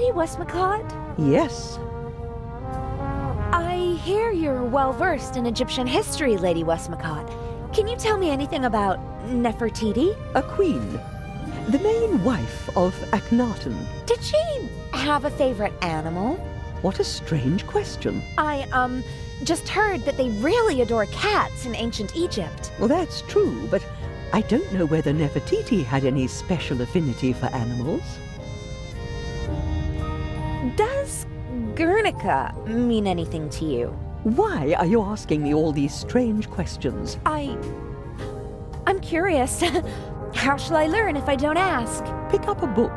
Lady Westmacott? Yes. I hear you're well-versed in Egyptian history, Lady Westmacott. Can you tell me anything about Nefertiti? A queen. The main wife of Akhenaten. Did she have a favorite animal? What a strange question. I, just heard that they really adore cats in ancient Egypt. Well, that's true, but I don't know whether Nefertiti had any special affinity for animals. Does Guernica mean anything to you? Why are you asking me all these strange questions? I'm curious. How shall I learn if I don't ask? Pick up a book.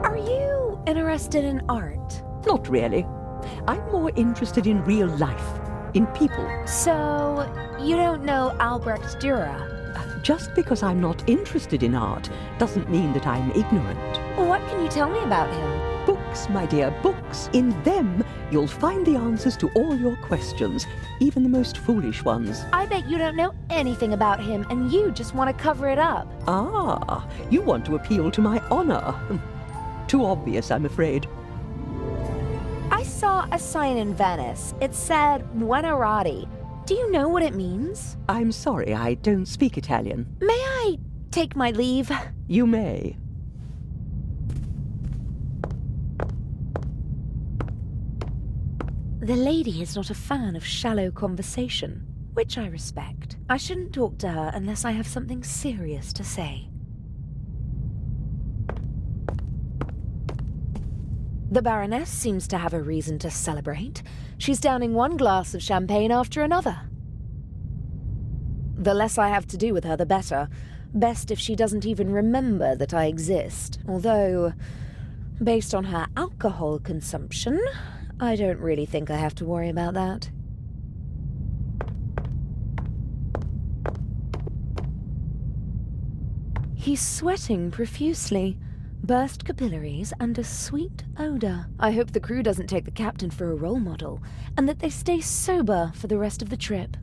Are you interested in art? Not really. I'm more interested in real life, in people. So, you don't know Albrecht Dürer? Just because I'm not interested in art doesn't mean that I'm ignorant. What can you tell me about him? Books, my dear, books. In them, you'll find the answers to all your questions, even the most foolish ones. I bet you don't know anything about him, and you just want to cover it up. Ah, you want to appeal to my honor. Too obvious, I'm afraid. I saw a sign in Venice. It said Buonarroti. Do you know what it means? I'm sorry, I don't speak Italian. May I take my leave? You may. The lady is not a fan of shallow conversation, which I respect. I shouldn't talk to her unless I have something serious to say. The Baroness seems to have a reason to celebrate. She's downing one glass of champagne after another. The less I have to do with her, the better. Best if she doesn't even remember that I exist. Although, based on her alcohol consumption, I don't really think I have to worry about that. He's sweating profusely. Burst capillaries and a sweet odor. I hope the crew doesn't take the captain for a role model, and that they stay sober for the rest of the trip.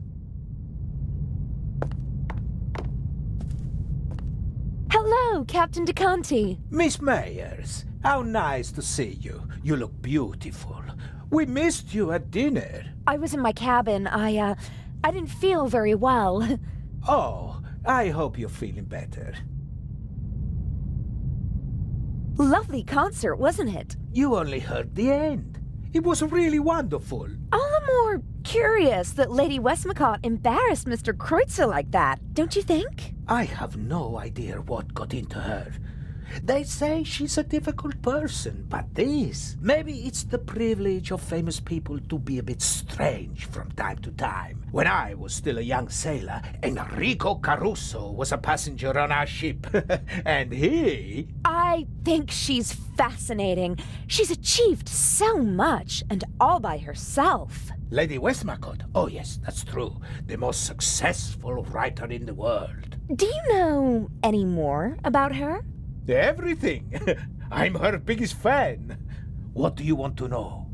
Hello, Captain Di Conti. Miss Meyers, how nice to see you. You look beautiful. We missed you at dinner. I was in my cabin. I didn't feel very well. Oh, I hope you're feeling better. Lovely concert, wasn't it? You only heard the end. It was really wonderful. All the more curious that Lady Westmacott embarrassed Mr. Kreutzer like that, don't you think? I have no idea what got into her. They say she's a difficult person, but maybe it's the privilege of famous people to be a bit strange from time to time. When I was still a young sailor, Enrico Caruso was a passenger on our ship, and he... I think she's fascinating. She's achieved so much, and all by herself. Lady Westmacott? Oh yes, that's true. The most successful writer in the world. Do you know any more about her? Everything. I'm her biggest fan. What do you want to know?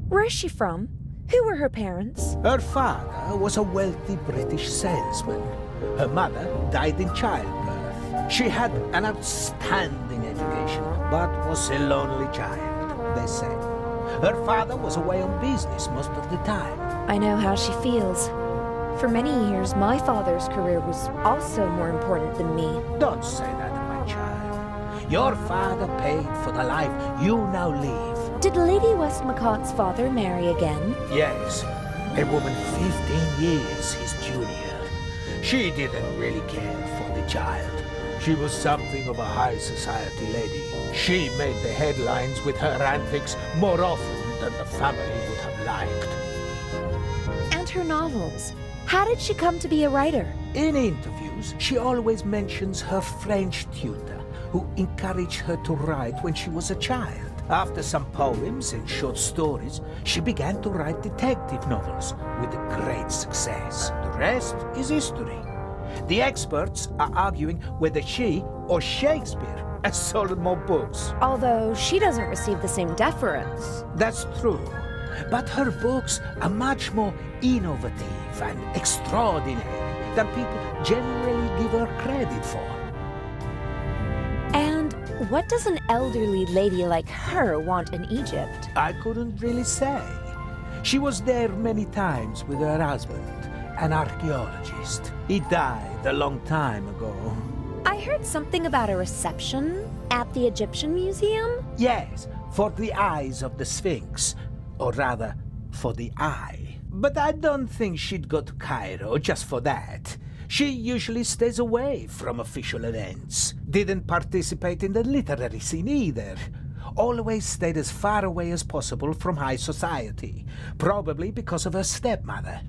Where is she from? Who were her parents? Her father was a wealthy British salesman. Her mother died in childbirth. She had an outstanding education, but was a lonely child, they say. Her father was away on business most of the time. I know how she feels. For many years, my father's career was also more important than me. Don't say that, my child. Your father paid for the life you now live. Did Lady Westmacott's father marry again? Yes, a woman 15 years his junior. She didn't really care for the child. She was something of a high society lady. She made the headlines with her antics more often than the family would have liked. And her novels. How did she come to be a writer? In interviews, she always mentions her French tutor, who encouraged her to write when she was a child. After some poems and short stories, she began to write detective novels with great success. The rest is history. The experts are arguing whether she or Shakespeare has sold more books. Although she doesn't receive the same deference. That's true. But her books are much more innovative and extraordinary than people generally give her credit for. And What does an elderly lady like her want in Egypt? I couldn't really say. She was there many times with her husband, an archaeologist. He died a long time ago. I heard something about a reception at the Egyptian Museum. Yes, for the eyes of the Sphinx. Or rather, for the eye. But I don't think she'd go to Cairo just for that. She usually stays away from official events. Didn't participate in the literary scene either. Always stayed as far away as possible from high society. Probably because of her stepmother.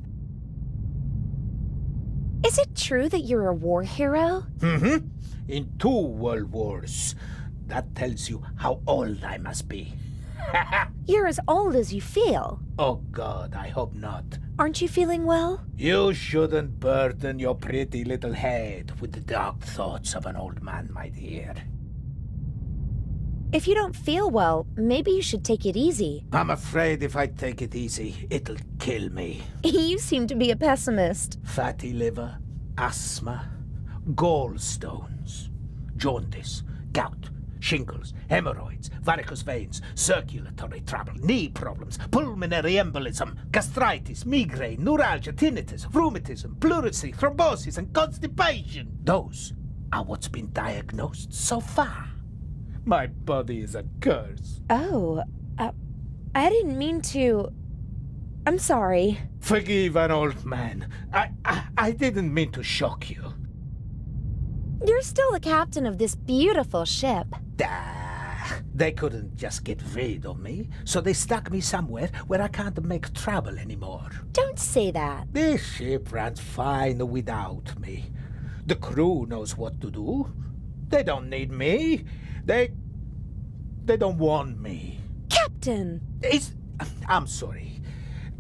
Is it true that you're a war hero? Mm-hmm. In 2 world wars. That tells you how old I must be. You're as old as you feel. Oh God, I hope not. Aren't you feeling well? You shouldn't burden your pretty little head with the dark thoughts of an old man, my dear. If you don't feel well, maybe you should take it easy. I'm afraid if I take it easy, it'll kill me. You seem to be a pessimist. Fatty liver, asthma, gallstones, jaundice, gout, shingles, hemorrhoids, varicose veins, circulatory trouble, knee problems, pulmonary embolism, gastritis, migraine, neuralgia, tinnitus, rheumatism, pleurisy, thrombosis, and constipation. Those are what's been diagnosed so far. My body is a curse. Oh, I didn't mean to... I'm sorry. Forgive an old man. I didn't mean to shock you. You're still the captain of this beautiful ship. They couldn't just get rid of me, so they stuck me somewhere where I can't make trouble anymore. Don't say that. This ship runs fine without me. The crew knows what to do. They don't need me. They don't want me. Captain! I'm sorry.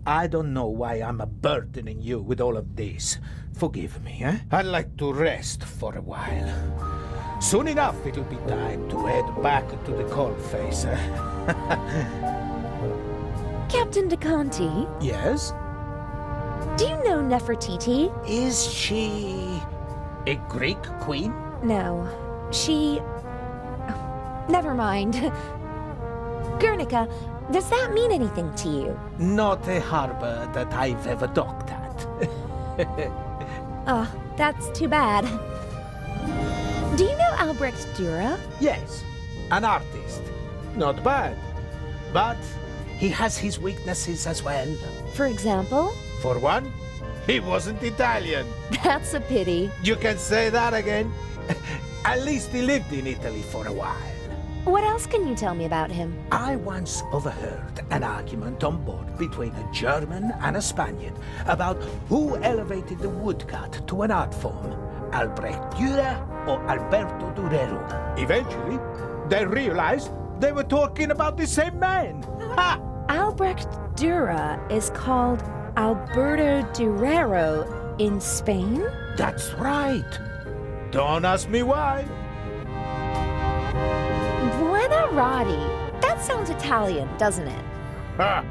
I don't know why I'm burdening you with all of this. Forgive me, eh? I'd like to rest for a while. Soon enough it'll be time to head back to the coalface, Captain Di Conti? Yes? Do you know Nefertiti? Is she a Greek queen? No. She... Never mind. Guernica, does that mean anything to you? Not a harbor that I've ever docked at. Oh, that's too bad. Do you know Albrecht Dürer? Yes, an artist. Not bad. But he has his weaknesses as well. For example? For one, he wasn't Italian. That's a pity. You can say that again. At least he lived in Italy for a while. What else can you tell me about him? I once overheard an argument on board between a German and a Spaniard about who elevated the woodcut to an art form, Albrecht Dürer or Alberto Durero. Eventually, they realized they were talking about the same man. Ha! Albrecht Dürer is called Alberto Durero in Spain? That's right. Don't ask me why. Buonarroti. That sounds Italian, doesn't it? Ha!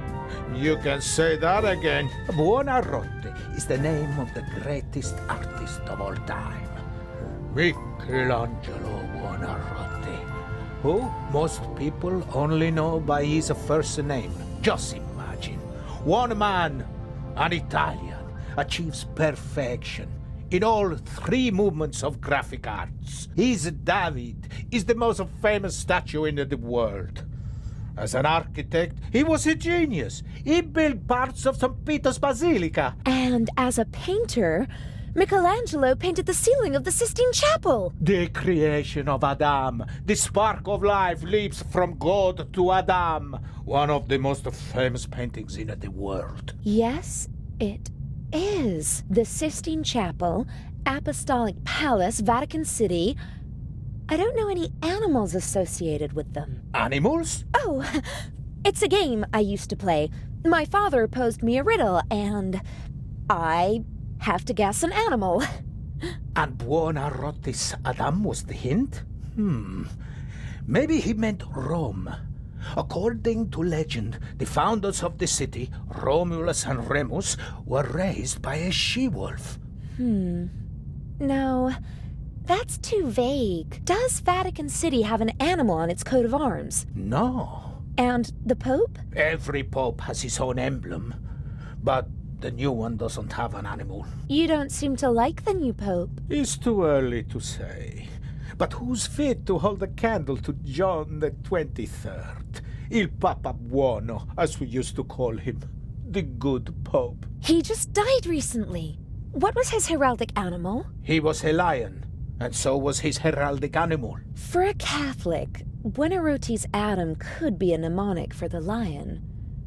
You can say that again. Buonarroti is the name of the greatest artist of all time. Michelangelo Buonarroti, who most people only know by his first name. Just imagine, one man, an Italian, achieves perfection in all 3 movements of graphic arts. His David is the most famous statue in the world. As an architect, he was a genius. He built parts of St. Peter's Basilica. And as a painter, Michelangelo painted the ceiling of the Sistine Chapel. The creation of Adam. The spark of life leaps from God to Adam. One of the most famous paintings in the world. Yes, it is. The Sistine Chapel, Apostolic Palace, Vatican City. I don't know any animals associated with them. Animals? Oh, it's a game I used to play. My father posed me a riddle, and I have to guess an animal. And Buonarroti's Adam was the hint? Maybe he meant Rome. According to legend, the founders of the city, Romulus and Remus, were raised by a she-wolf. No, That's too vague. Does Vatican City have an animal on its coat of arms? No. And the Pope? Every pope has his own emblem, but the new one doesn't have an animal. You don't seem to like the new Pope. It's too early to say. But who's fit to hold a candle to John the 23rd? Il Papa Buono, as we used to call him. The good Pope. He just died recently. What was his heraldic animal? He was a lion, and so was his heraldic animal. For a Catholic, Buonarroti's Adam could be a mnemonic for the lion.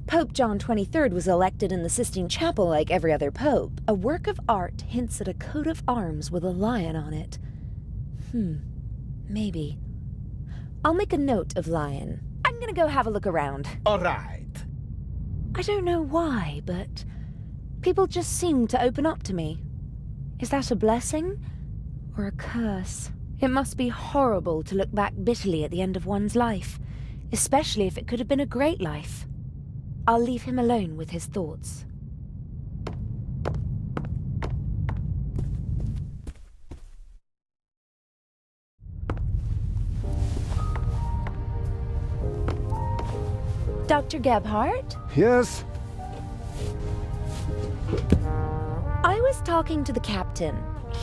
Pope John XXIII was elected in the Sistine Chapel like every other pope. A work of art hints at a coat of arms with a lion on it. Maybe. I'll make a note of lion. I'm gonna go have a look around. All right. I don't know why, but people just seem to open up to me. Is that a blessing or a curse? It must be horrible to look back bitterly at the end of one's life, especially if it could have been a great life. I'll leave him alone with his thoughts. Dr. Gebhardt? Yes? I was talking to the captain.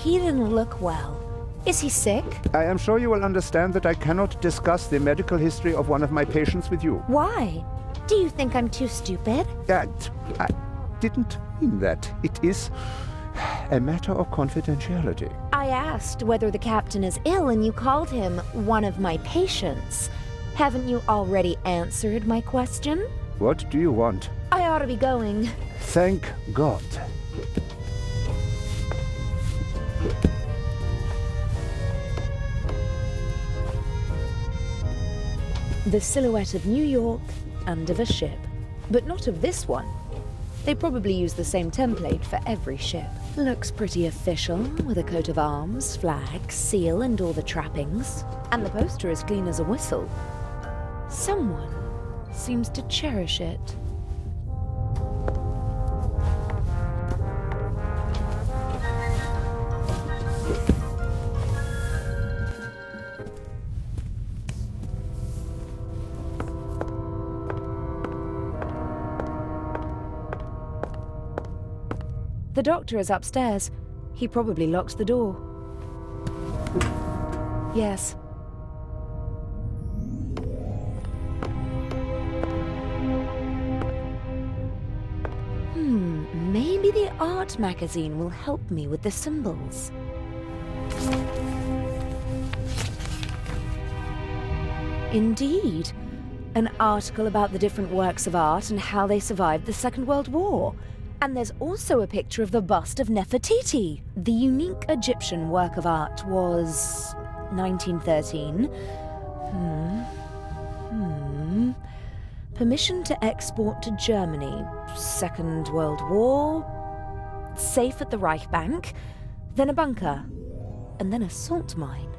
He didn't look well. Is he sick? I am sure you will understand that I cannot discuss the medical history of one of my patients with you. Why? Do you think I'm too stupid? I didn't mean that. It is a matter of confidentiality. I asked whether the captain is ill and you called him one of my patients. Haven't you already answered my question? What do you want? I ought to be going. Thank God. The silhouette of New York and of a ship. But not of this one. They probably use the same template for every ship. Looks pretty official, with a coat of arms, flag, seal, and all the trappings. And the poster is clean as a whistle. Someone seems to cherish it. The doctor is upstairs. He probably locked the door. Yes. Maybe the art magazine will help me with the symbols. Indeed. An article about the different works of art and how they survived the Second World War. And there's also a picture of the bust of Nefertiti. The unique Egyptian work of art was 1913. Permission to export to Germany. Second World War. Safe at the Reich Bank. Then a bunker. And then a salt mine.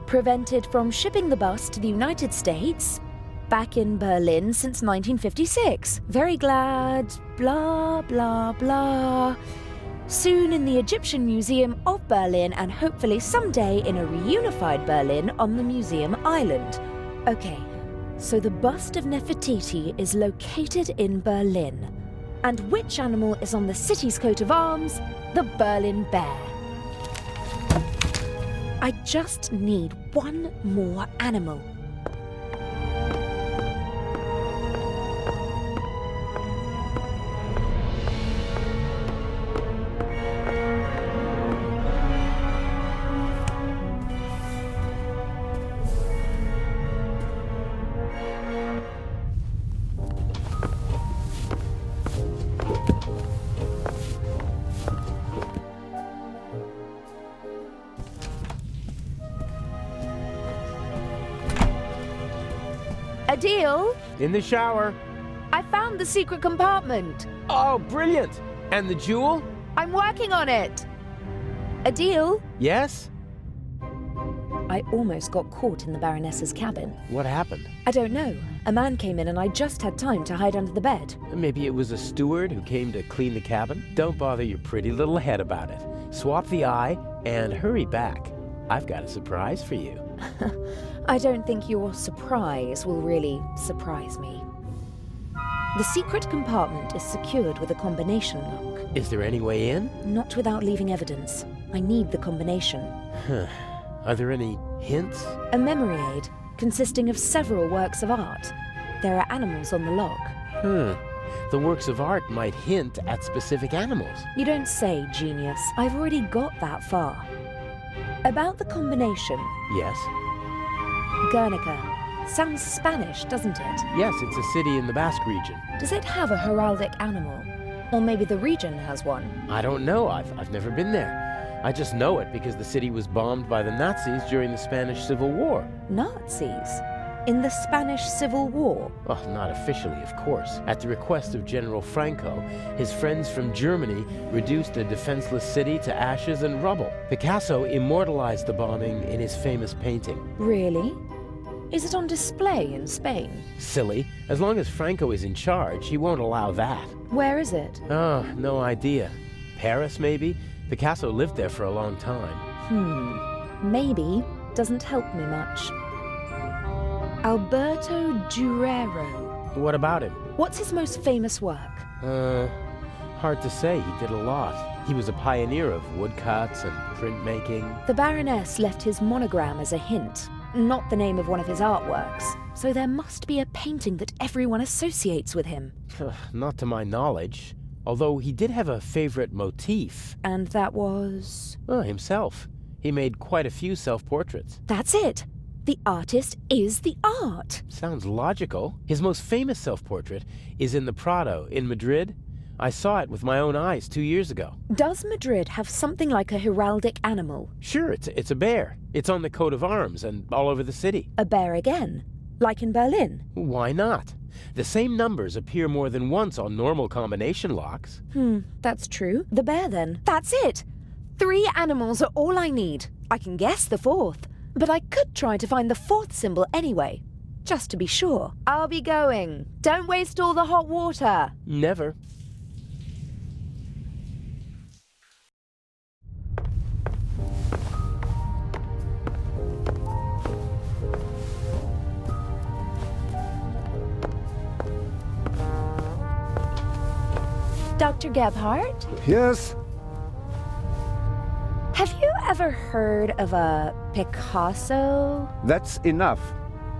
Prevented from shipping the bust to the United States. Back in Berlin since 1956. Very glad, blah, blah, blah. Soon in the Egyptian Museum of Berlin and hopefully someday in a reunified Berlin on the museum island. Okay, so the bust of Nefertiti is located in Berlin. And which animal is on the city's coat of arms? The Berlin Bear. I just need one more animal. A deal? In the shower. I found the secret compartment. Oh, brilliant! And the jewel? I'm working on it. A deal? Yes? I almost got caught in the Baroness's cabin. What happened? I don't know. A man came in and I just had time to hide under the bed. Maybe it was a steward who came to clean the cabin? Don't bother your pretty little head about it. Swap the eye and hurry back. I've got a surprise for you. I don't think your surprise will really surprise me. The secret compartment is secured with a combination lock. Is there any way in? Not without leaving evidence. I need the combination. Are there any hints? A memory aid consisting of several works of art. There are animals on the log. The works of art might hint at specific animals. You don't say, genius. I've already got that far. About the combination, Yes? Guernica. Sounds Spanish, doesn't it? Yes, it's a city in the Basque region. Does it have a heraldic animal? Or maybe the region has one. I don't know. I've never been there. I just know it because the city was bombed by the Nazis during the Spanish Civil War. Nazis? In the Spanish Civil War? Well, not officially, of course. At the request of General Franco, his friends from Germany reduced a defenseless city to ashes and rubble. Picasso immortalized the bombing in his famous painting. Really? Is it on display in Spain? Silly. As long as Franco is in charge, he won't allow that. Where is it? Oh, no idea. Paris, maybe? Picasso lived there for a long time. Maybe doesn't help me much. Alberto Durero. What about him? What's his most famous work? Hard to say. He did a lot. He was a pioneer of woodcuts and printmaking. The Baroness left his monogram as a hint, not the name of one of his artworks. So there must be a painting that everyone associates with him. Not to my knowledge. Although he did have a favorite motif. And that was? Himself. He made quite a few self-portraits. That's it. The artist is the art. Sounds logical. His most famous self-portrait is in the Prado in Madrid. I saw it with my own eyes 2 years ago. Does Madrid have something like a heraldic animal? Sure, it's a bear. It's on the coat of arms and all over the city. A bear again? Like in Berlin? Why not? The same numbers appear more than once on normal combination locks. That's true. The bear then. That's it! 3 animals are all I need. I can guess the 4th. But I could try to find the 4th symbol anyway, just to be sure. I'll be going. Don't waste all the hot water. Never. Dr. Gebhardt? Yes? Have you ever heard of a Picasso? That's enough.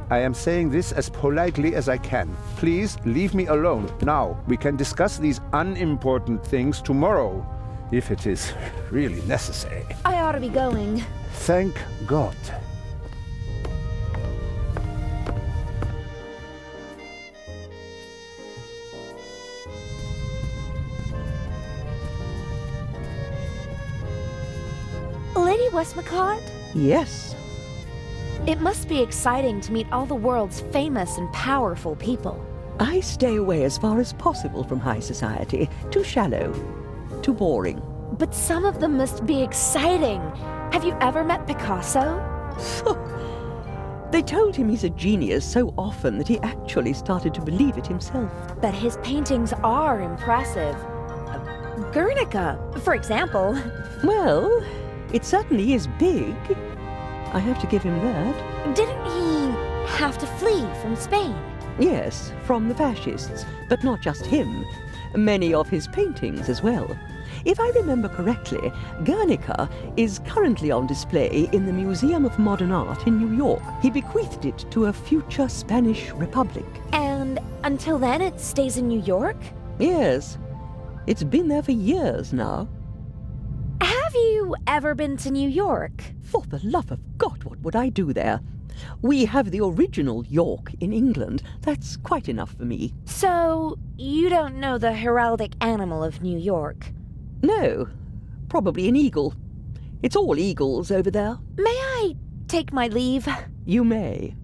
I am saying this as politely as I can. Please leave me alone now. We can discuss these unimportant things tomorrow, if it is really necessary. I ought to be going. Thank God. Lady Westmacott? Yes. It must be exciting to meet all the world's famous and powerful people. I stay away as far as possible from high society. Too shallow. Too boring. But some of them must be exciting. Have you ever met Picasso? They told him he's a genius so often that he actually started to believe it himself. But his paintings are impressive. Guernica, for example. Well, it certainly is big. I have to give him that. Didn't he have to flee from Spain? Yes, from the fascists. But not just him. Many of his paintings as well. If I remember correctly, Guernica is currently on display in the Museum of Modern Art in New York. He bequeathed it to a future Spanish republic. And until then it stays in New York? Yes. It's been there for years now. Have you ever been to New York? For the love of God, what would I do there? We have the original York in England. That's quite enough for me. So, you don't know the heraldic animal of New York? No, probably an eagle. It's all eagles over there. May I take my leave? You may.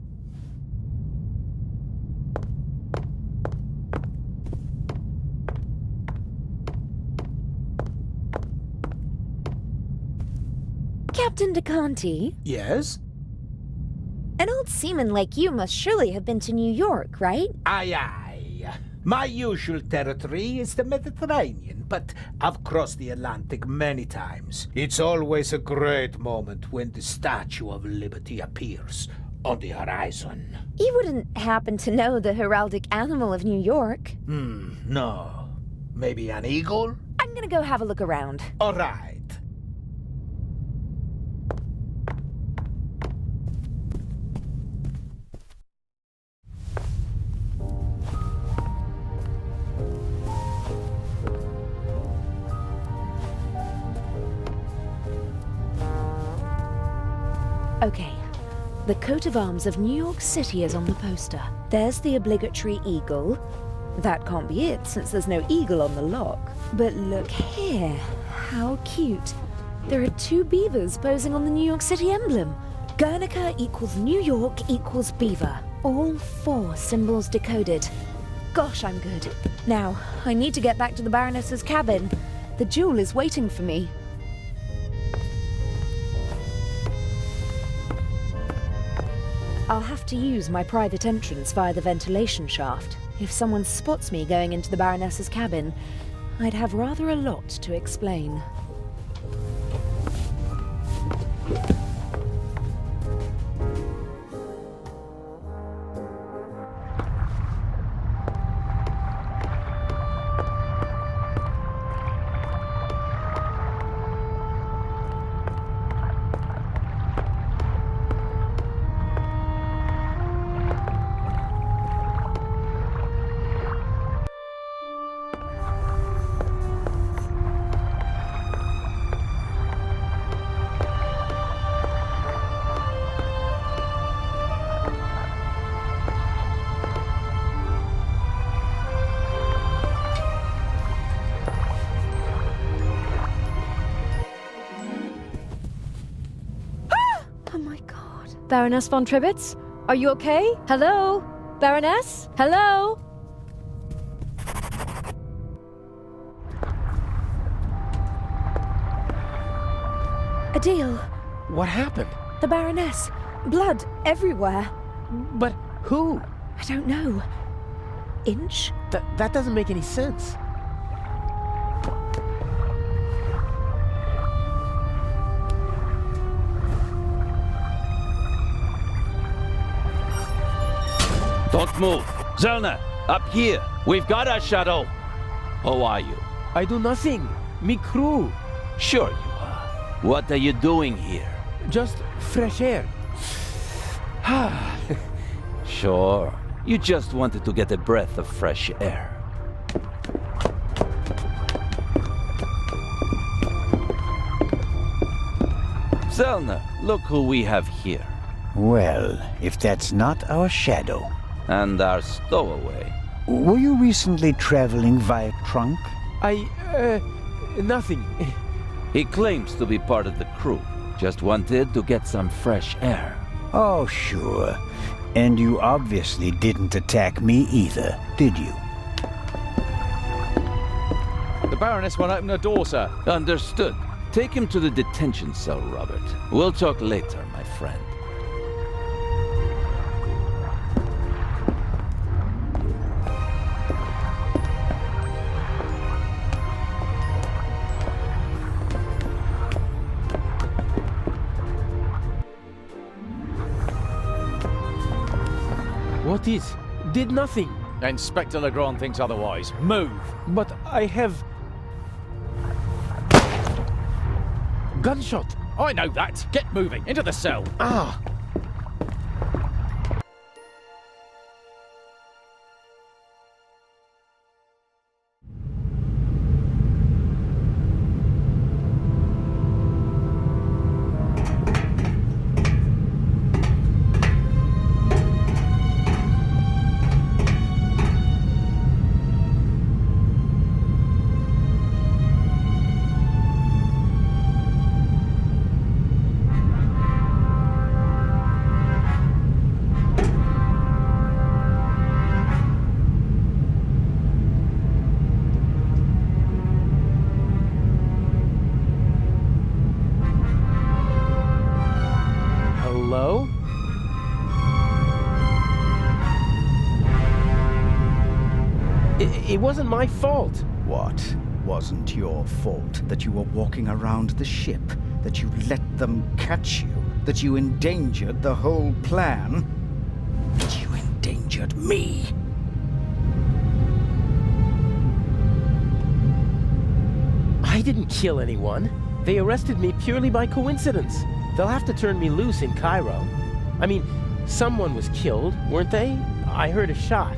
Captain Di Conti, Yes? an old seaman like you must surely have been to New York, right? Aye, aye. My usual territory is the Mediterranean, but I've crossed the Atlantic many times. It's always a great moment when the Statue of Liberty appears on the horizon. You wouldn't happen to know the heraldic animal of New York. No. Maybe an eagle? I'm gonna go have a look around. All right. Okay. The coat of arms of New York City is on the poster. There's the obligatory eagle. That can't be it, since there's no eagle on the lock. But look here. How cute. There are 2 beavers posing on the New York City emblem. Guernica equals New York equals beaver. All 4 symbols decoded. Gosh, I'm good. Now, I need to get back to the Baroness's cabin. The jewel is waiting for me. I'll have to use my private entrance via the ventilation shaft. If someone spots me going into the Baroness's cabin, I'd have rather a lot to explain. Baroness von Tribitz? Are you okay? Hello? Baroness? Hello? Adele, What happened? the Baroness. Blood everywhere. But who? I don't know. Inch? That doesn't make any sense. Don't move. Zellner, up here. We've got our shadow. Who are you? I do nothing. Me crew. Sure you are. What are you doing here? Just fresh air. Sure. You just wanted to get a breath of fresh air. Zellner, look who we have here. Well, if that's not our shadow. And our stowaway. Were you recently traveling via trunk? Nothing. He claims to be part of the crew. Just wanted to get some fresh air. Oh, sure. And you obviously didn't attack me either, did you? The Baroness won't open her door, sir. Understood. Take him to the detention cell, Robert. We'll talk later, my friend. What is? Did nothing. Inspector Legrand thinks otherwise. Move! But I have... Gunshot. I know that! Get moving! Into the cell! Ah! Hello? It wasn't my fault. What? wasn't your fault that you were walking around the ship, that you let them catch you, that you endangered the whole plan, that you endangered me. I didn't kill anyone. They arrested me purely by coincidence. They'll have to turn me loose in Cairo. I mean, someone was killed, weren't they? I heard a shot.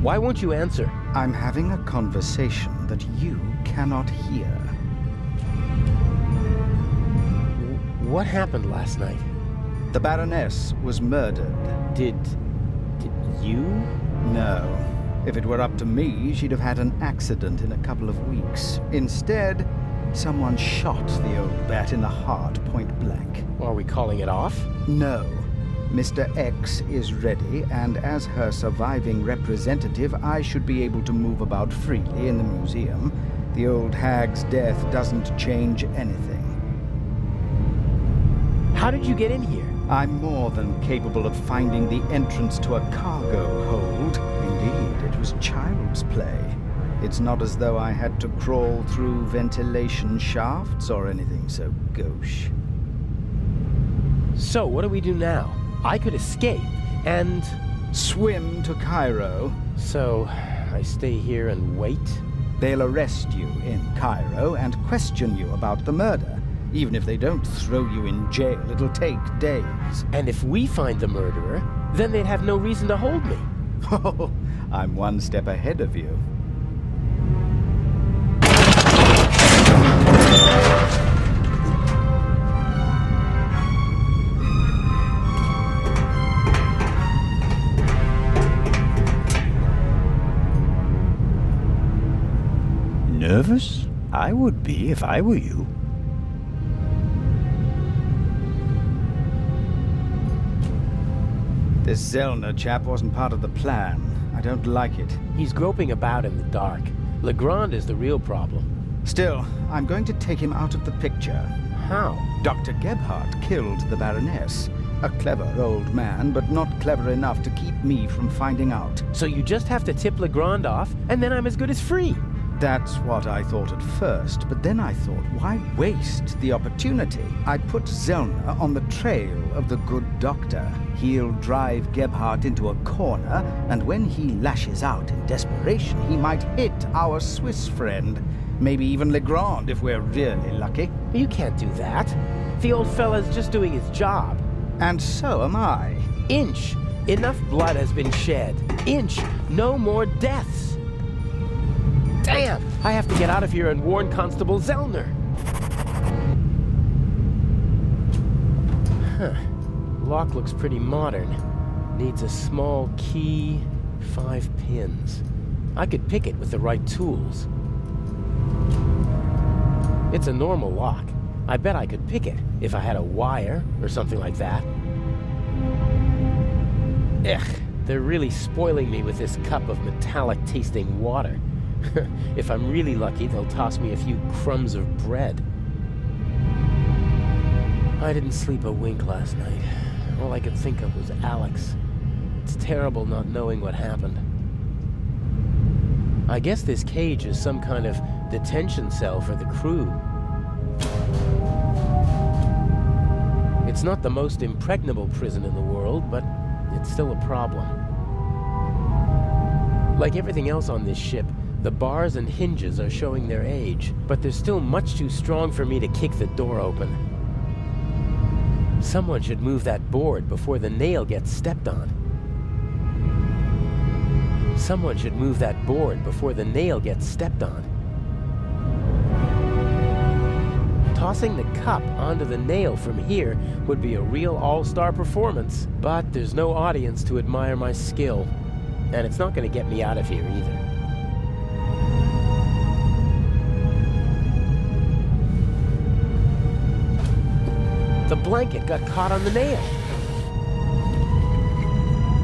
Why won't you answer? I'm having a conversation that you cannot hear. What happened last night? The Baroness was murdered. Did you? No. If it were up to me, she'd have had an accident in a couple of weeks. Instead, someone shot the old bat in the heart point blank. Are we calling it off? No. Mr. X is ready, and as her surviving representative, I should be able to move about freely in the museum. The old hag's death doesn't change anything. How did you get in here? I'm more than capable of finding the entrance to a cargo hold. Indeed, it was child's play. It's not as though I had to crawl through ventilation shafts or anything so gauche. So, what do we do now? I could escape, and... Swim to Cairo. So, I stay here and wait? They'll arrest you in Cairo and question you about the murder. Even if they don't throw you in jail, it'll take days. And if we find the murderer, then they'd have no reason to hold me. Oh, I'm one step ahead of you. Nervous? I would be if I were you. This Zellner chap wasn't part of the plan. I don't like it. He's groping about in the dark. Legrand is the real problem. Still, I'm going to take him out of the picture. How? Dr. Gebhardt killed the Baroness. A clever old man, but not clever enough to keep me from finding out. So you just have to tip Legrand off, and then I'm as good as free. That's what I thought at first, but then I thought, why waste the opportunity? I put Zellner on the trail of the good doctor. He'll drive Gebhardt into a corner, and when he lashes out in desperation, he might hit our Swiss friend. Maybe even Legrand, if we're really lucky. You can't do that. The old fella's just doing his job. And so am I. Inch. Enough blood has been shed. Inch. No more deaths. Damn! I have to get out of here and warn Constable Zellner. Huh. Lock looks pretty modern. Needs a small key, 5 pins. I could pick it with the right tools. It's a normal lock. I bet I could pick it if I had a wire or something like that. Ugh, they're really spoiling me with this cup of metallic-tasting water. If I'm really lucky, they'll toss me a few crumbs of bread. I didn't sleep a wink last night. All I could think of was Alex. It's terrible not knowing what happened. I guess this cage is some kind of detention cell for the crew. It's not the most impregnable prison in the world, but it's still a problem. Like everything else on this ship, the bars and hinges are showing their age, but they're still much too strong for me to kick the door open. Someone should move that board before the nail gets stepped on. Someone should move that board before the nail gets stepped on. Tossing the cup onto the nail from here would be a real all-star performance, but there's no audience to admire my skill, and it's not going to get me out of here either. The blanket got caught on the nail.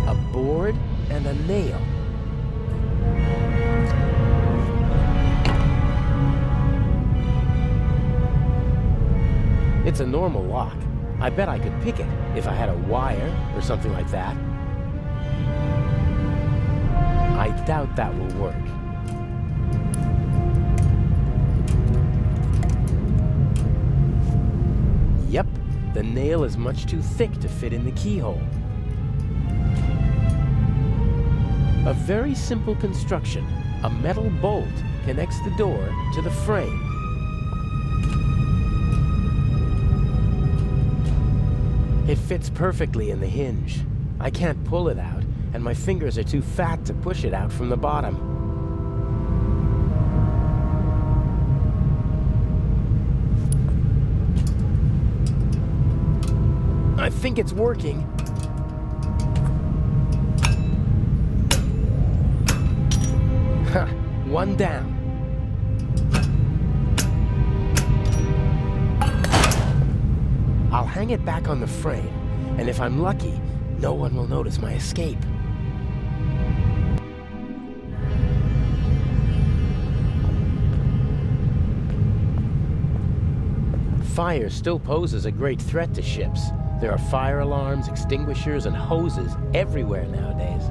A board and a nail. It's a normal lock. I bet I could pick it if I had a wire or something like that. I doubt that will work. Yep, the nail is much too thick to fit in the keyhole. A very simple construction. A metal bolt connects the door to the frame. It fits perfectly in the hinge. I can't pull it out, and my fingers are too fat to push it out from the bottom. I think it's working. Ha! One down. I'll hang it back on the frame, and if I'm lucky, no one will notice my escape. Fire still poses a great threat to ships. There are fire alarms, extinguishers, and hoses everywhere nowadays.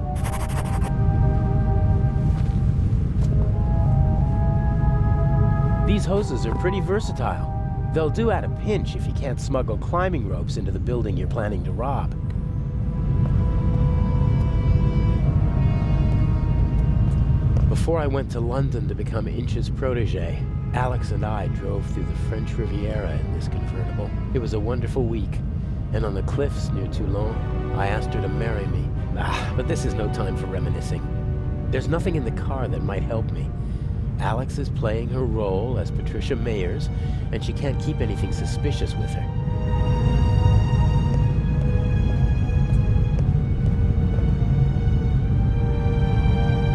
These hoses are pretty versatile. They'll do at a pinch if you can't smuggle climbing ropes into the building you're planning to rob. Before I went to London to become Inch's protege, Alex and I drove through the French Riviera in this convertible. It was a wonderful week, and on the cliffs near Toulon, I asked her to marry me. But this is no time for reminiscing. There's nothing in the car that might help me. Alex is playing her role as Patricia Mayers, and she can't keep anything suspicious with her.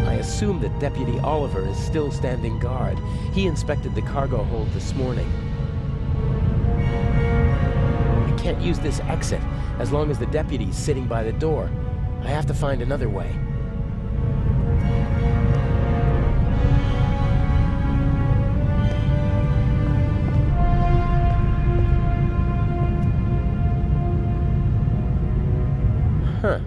I assume that Deputy Oliver is still standing guard. He inspected the cargo hold this morning. I can't use this exit as long as the deputy's sitting by the door. I have to find another way. Huh.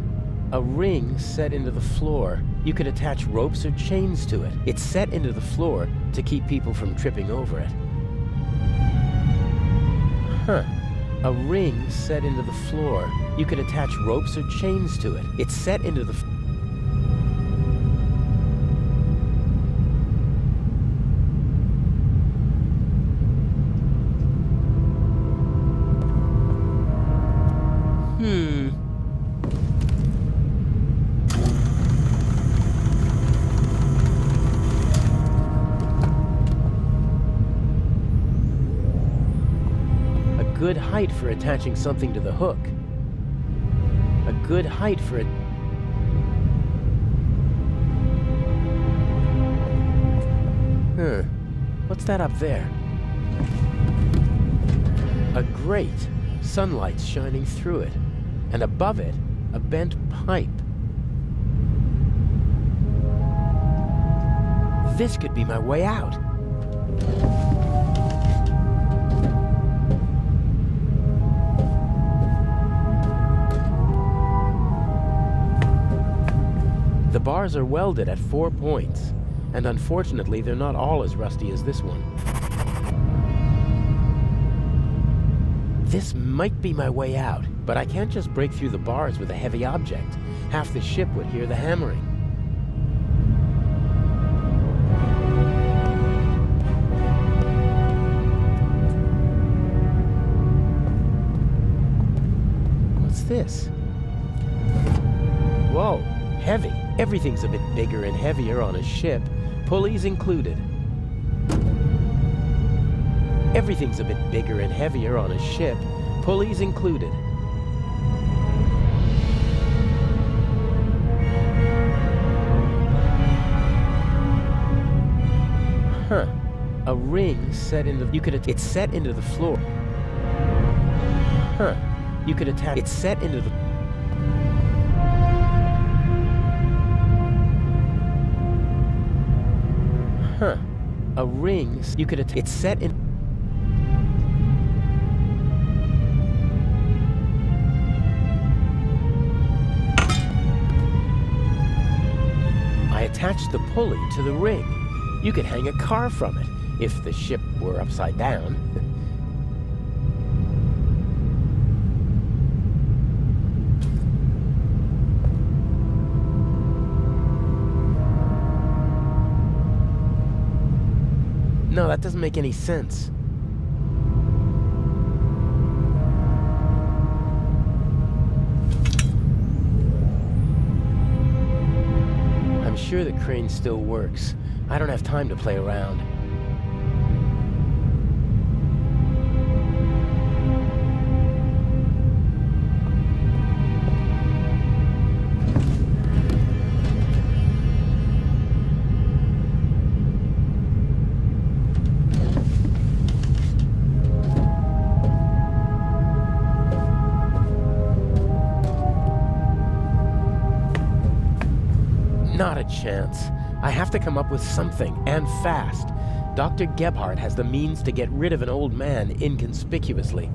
A ring set into the floor. You could attach ropes or chains to it. It's set into the floor to keep people from tripping over it. Huh. A ring set into the floor. You could attach ropes or chains to it. It's set into the... Good height for attaching something to the hook. A good height for it. What's that up there? A grate. Sunlight's shining through it. And above it, a bent pipe. This could be my way out. The bars are welded at 4 points, and unfortunately they're not all as rusty as this one. This might be my way out, but I can't just break through the bars with a heavy object. Half the ship would hear the hammering. What's this? Whoa, heavy. Everything's a bit bigger and heavier on a ship, pulleys included. Everything's a bit bigger and heavier on a ship, pulleys included. Huh. A ring set into... It's set into the floor. Huh. You could attach... It's set into the... Huh. A ring... You could attach... It's set in... attached the pulley to the ring. You could hang a car from it, if the ship were upside down. No, that doesn't make any sense. I'm sure the crane still works. I don't have time to play around. Not a chance. I have to come up with something, and fast. Dr. Gebhardt has the means to get rid of an old man inconspicuously.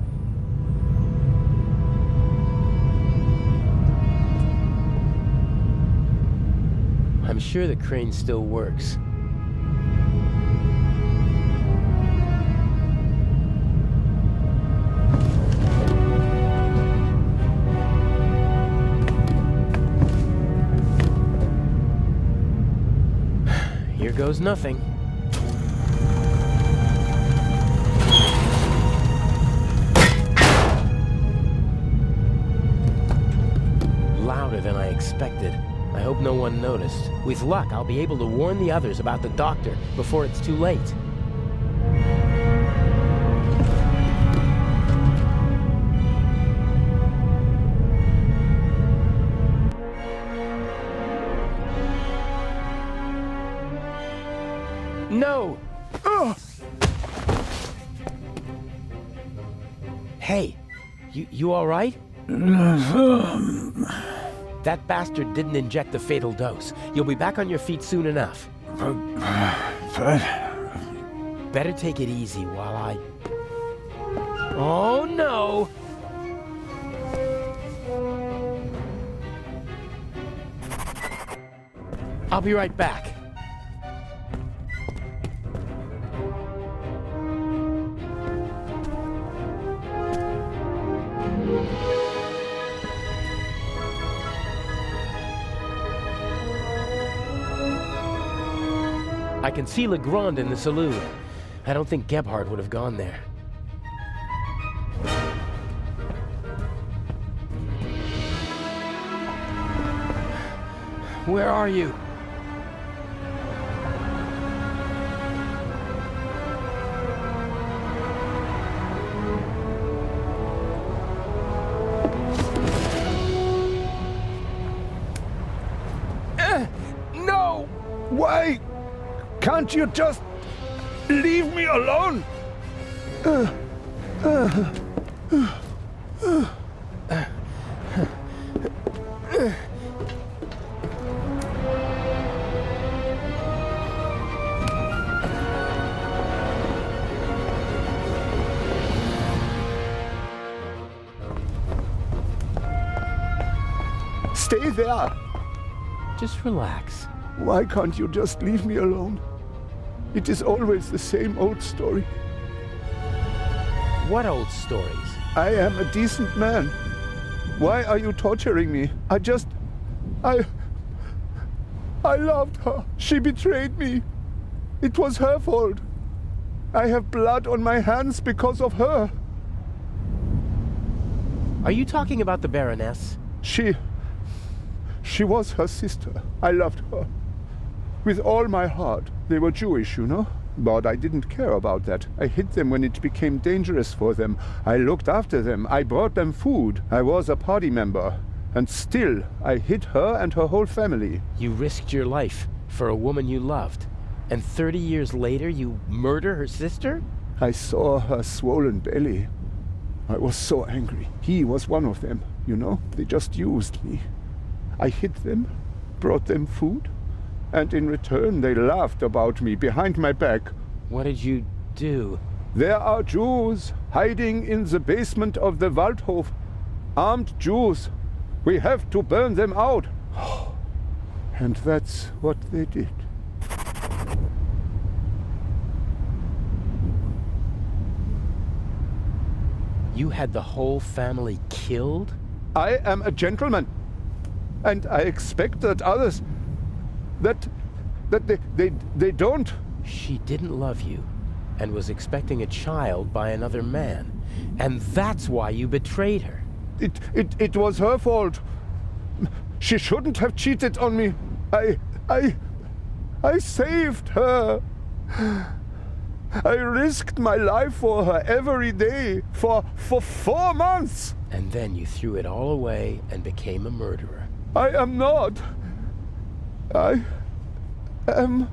I'm sure the crane still works. Here goes nothing. Louder than I expected. I hope no one noticed. With luck, I'll be able to warn the others about the doctor before it's too late. No! Hey, you all right? That bastard didn't inject the fatal dose. You'll be back on your feet soon enough. Better take it easy while I... Oh, no! I'll be right back. I can see Legrand in the saloon. I don't think Gebhardt would have gone there. Where are you? No! Why can't you just leave me alone? Stay there. Just relax. Why can't you just leave me alone? It is always the same old story. What old stories? I am a decent man. Why are you torturing me? I loved her. She betrayed me. It was her fault. I have blood on my hands because of her. Are you talking about the Baroness? She was her sister. I loved her. With all my heart. They were Jewish, you know? But I didn't care about that. I hid them when it became dangerous for them. I looked after them. I brought them food. I was a party member. And still, I hid her and her whole family. You risked your life for a woman you loved. And 30 years later, you murder her sister? I saw her swollen belly. I was so angry. He was one of them, you know? They just used me. I hid them, brought them food, and in return they laughed about me behind my back. What did you do? There are Jews hiding in the basement of the Waldhof. Armed Jews. We have to burn them out. And that's what they did. You had the whole family killed? I am a gentleman. And I expect that others... that they don't. She didn't love you and was expecting a child by another man. And that's why you betrayed her. It was her fault. She shouldn't have cheated on me. I saved her. I risked my life for her every day for 4 months. And then you threw it all away and became a murderer. I am not. I am...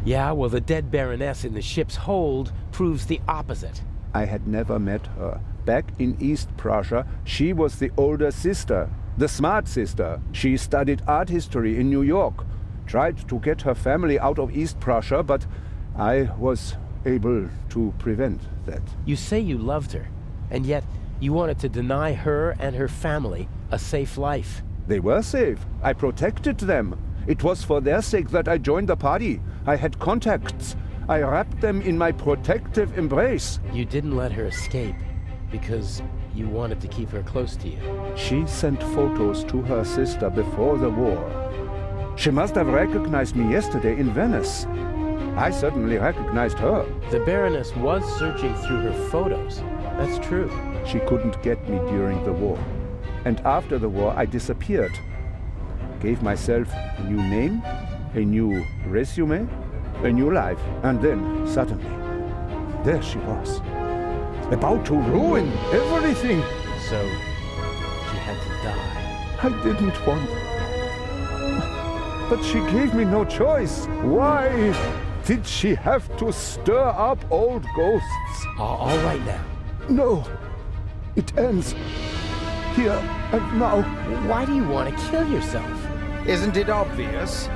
Yeah, well, the dead Baroness in the ship's hold proves the opposite. I had never met her. Back in East Prussia, she was the older sister, the smart sister. She studied art history in New York, tried to get her family out of East Prussia, but I was able to prevent that. You say you loved her, and yet you wanted to deny her and her family a safe life. They were safe. I protected them. It was for their sake that I joined the party. I had contacts. I wrapped them in my protective embrace. You didn't let her escape because you wanted to keep her close to you. She sent photos to her sister before the war. She must have recognized me yesterday in Venice. I certainly recognized her. The Baroness was searching through her photos. That's true. She couldn't get me during the war. And after the war, I disappeared. Gave myself a new name, a new resume, a new life. And then, suddenly, there she was. About to ruin everything. So, she had to die. I didn't want. But she gave me no choice. Why did she have to stir up old ghosts? All right now. No. It ends here and now. Why do you want to kill yourself? Isn't it obvious?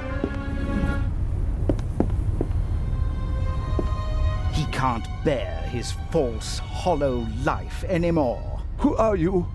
He can't bear his false, hollow life anymore. Who are you?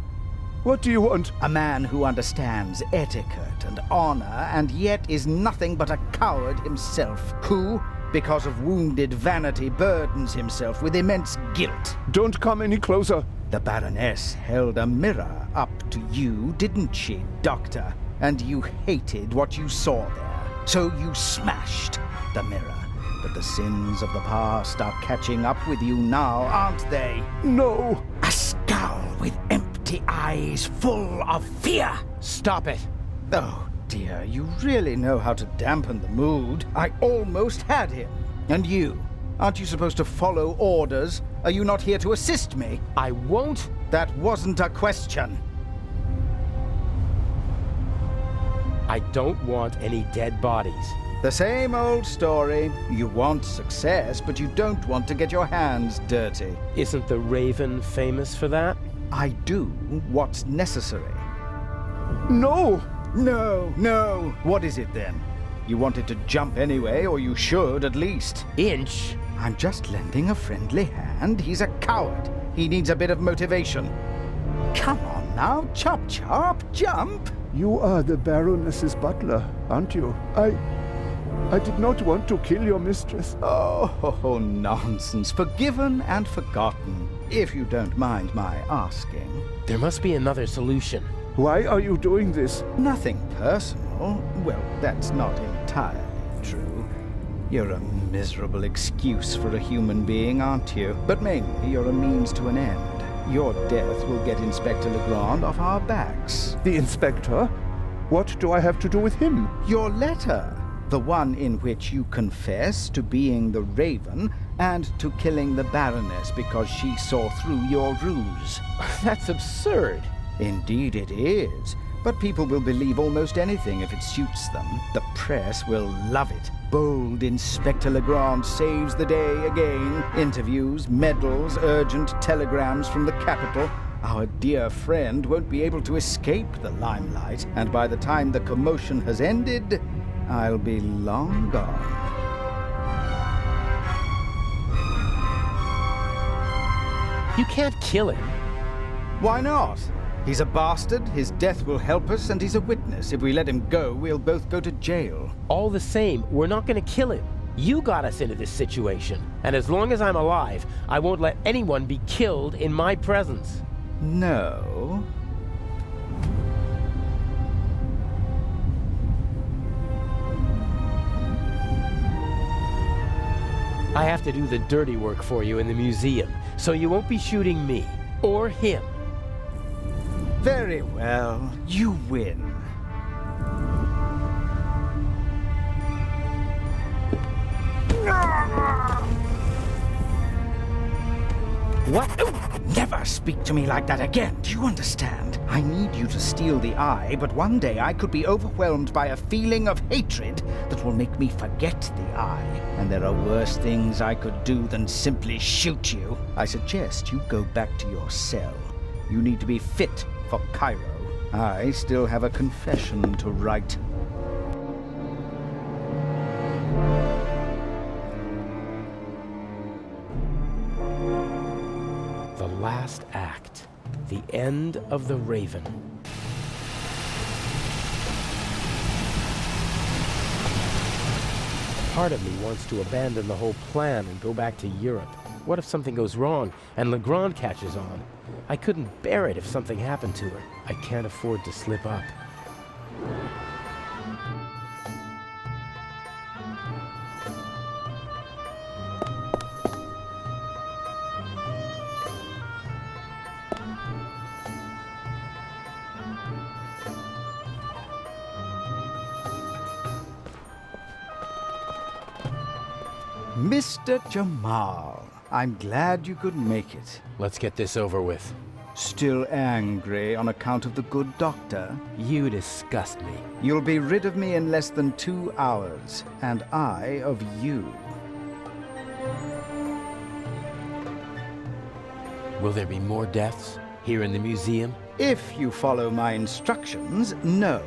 What do you want? A man who understands etiquette and honor, and yet is nothing but a coward himself, who, because of wounded vanity, burdens himself with immense guilt. Don't come any closer. The Baroness held a mirror up to you, didn't she, Doctor? And you hated what you saw there, so you smashed the mirror. But the sins of the past are catching up with you now, aren't they? No. A scowl with empty eyes full of fear. Stop it. Oh, dear, you really know how to dampen the mood. I almost had him. And you? Aren't you supposed to follow orders? Are you not here to assist me? I won't. That wasn't a question. I don't want any dead bodies. The same old story. You want success, but you don't want to get your hands dirty. Isn't the Raven famous for that? I do what's necessary. No! No. What is it then? You wanted to jump anyway, or you should at least. Inch? I'm just lending a friendly hand. He's a coward. He needs a bit of motivation. Come on now, chop, jump! You are the Baroness's butler, aren't you? I did not want to kill your mistress. Oh, nonsense. Forgiven and forgotten, if you don't mind my asking. There must be another solution. Why are you doing this? Nothing personal. Well, that's not entirely true. You're a miserable excuse for a human being, aren't you? But mainly you're a means to an end. Your death will get Inspector Legrand off our backs. The inspector? What do I have to do with him? Your letter. The one in which you confess to being the Raven and to killing the Baroness because she saw through your ruse. That's absurd. Indeed it is. But people will believe almost anything if it suits them. The press will love it. Bold Inspector Legrand saves the day again. Interviews, medals, urgent telegrams from the capital. Our dear friend won't be able to escape the limelight, and by the time the commotion has ended, I'll be long gone. You can't kill him. Why not? He's a bastard, his death will help us, and he's a witness. If we let him go, we'll both go to jail. All the same, we're not gonna kill him. You got us into this situation, and as long as I'm alive, I won't let anyone be killed in my presence. No. I have to do the dirty work for you in the museum, so you won't be shooting me, or him. Very well, you win. What? Never speak to me like that again, do you understand? I need you to steal the eye, but one day I could be overwhelmed by a feeling of hatred that will make me forget the eye. And there are worse things I could do than simply shoot you. I suggest you go back to your cell. You need to be fit for Cairo. I still have a confession to write. The last act. The end of the Raven. Part of me wants to abandon the whole plan and go back to Europe. What if something goes wrong and Legrand catches on? I couldn't bear it if something happened to her. I can't afford to slip up. Mr. Jamal, I'm glad you could make it. Let's get this over with. Still angry on account of the good doctor? You disgust me. You'll be rid of me in less than 2 hours, and I of you. Will there be more deaths here in the museum? If you follow my instructions, no.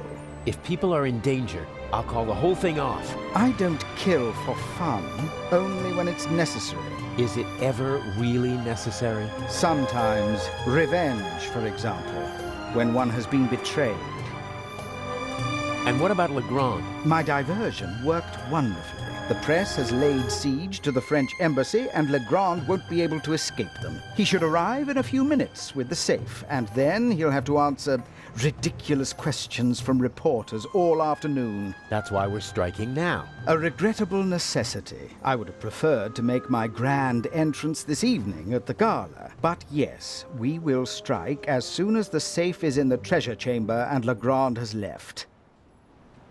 If people are in danger, I'll call the whole thing off. I don't kill for fun, only when it's necessary. Is it ever really necessary? Sometimes revenge, for example, when one has been betrayed. And what about Legrand? My diversion worked wonderfully. The press has laid siege to the French embassy, and Legrand won't be able to escape them. He should arrive in a few minutes with the safe, and then he'll have to answer ridiculous questions from reporters all afternoon. That's why we're striking now. A regrettable necessity. I would have preferred to make my grand entrance this evening at the gala. But yes, we will strike as soon as the safe is in the treasure chamber and Legrand has left.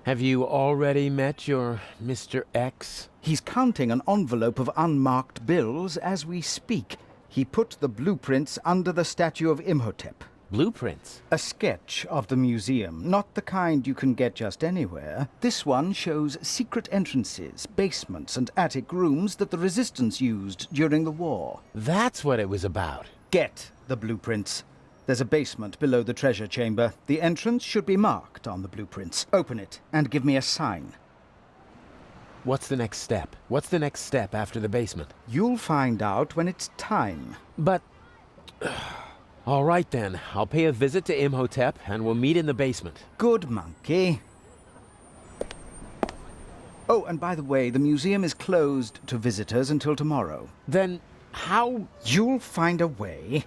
Have you already met your Mr. X? He's counting an envelope of unmarked bills as we speak. He put the blueprints under the statue of Imhotep. Blueprints? A sketch of the museum, not the kind you can get just anywhere. This one shows secret entrances, basements, and attic rooms that the resistance used during the war. That's what it was about. Get the blueprints. There's a basement below the treasure chamber. The entrance should be marked on the blueprints. Open it and give me a sign. What's the next step? What's the next step after the basement? You'll find out when it's time. But... all right then. I'll pay a visit to Imhotep and we'll meet in the basement. Good monkey. Oh, and by the way, the museum is closed to visitors until tomorrow. Then how... You'll find a way.